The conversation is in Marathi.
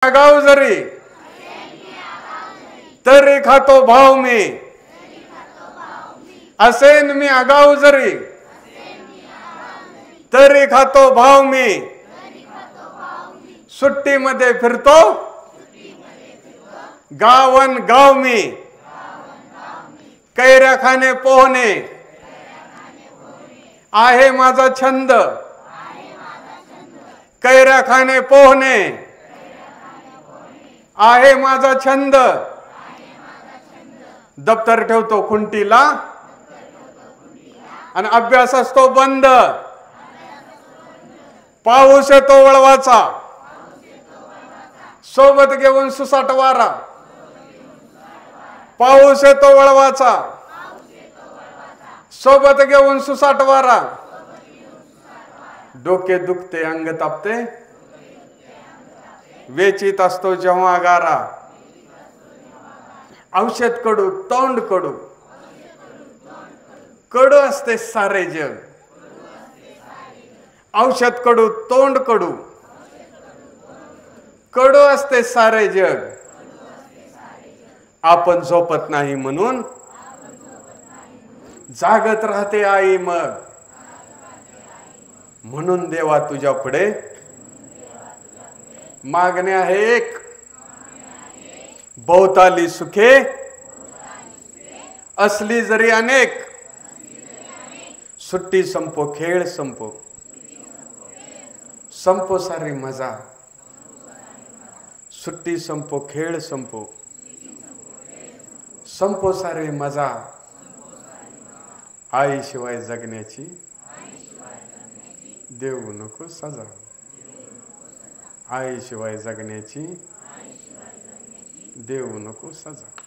आगाव जरी तरी खातो भाव मी, असेन मी आगाव जरी तरी खातो भाव मी, सुट्टीमध्ये फिरतो गावन गाव मी, कैऱ्या खाणे पोहणे आहे माझा छंद, कैऱ्या खाणे पोहणे आहे माझा छंद, दप्तर ठेवतो खुंटीला आणि अभ्यास असतो बंद, पाऊस येतो वळवाचा सोबत घेऊन सुसाट वारा, पाऊस येतो वळवाचा सोबत घेऊन सुसाट वारा, डोके दुखते अंग तापते वेचित असतो जेव्हा गारा, औषध कडू तोंड कडू कडू असते सारे जग, औषध कडू तोंड कडू कडू असते सारे जग, आपण झोपत नाही म्हणून जागत राहते आई मग, म्हणून देवा तुझ्या पुढे मागणे आहे एक, भोवताली सुखे असली जरी अनेक, सुट्टी संपो खेळ संपो संपो सारी मजा, सुट्टी संपो खेळ संपो संपो सारी मजा, आई शिवाय जगण्याची देऊ नको सजा, आई शिवाय जगण्याची देऊ नको सजा.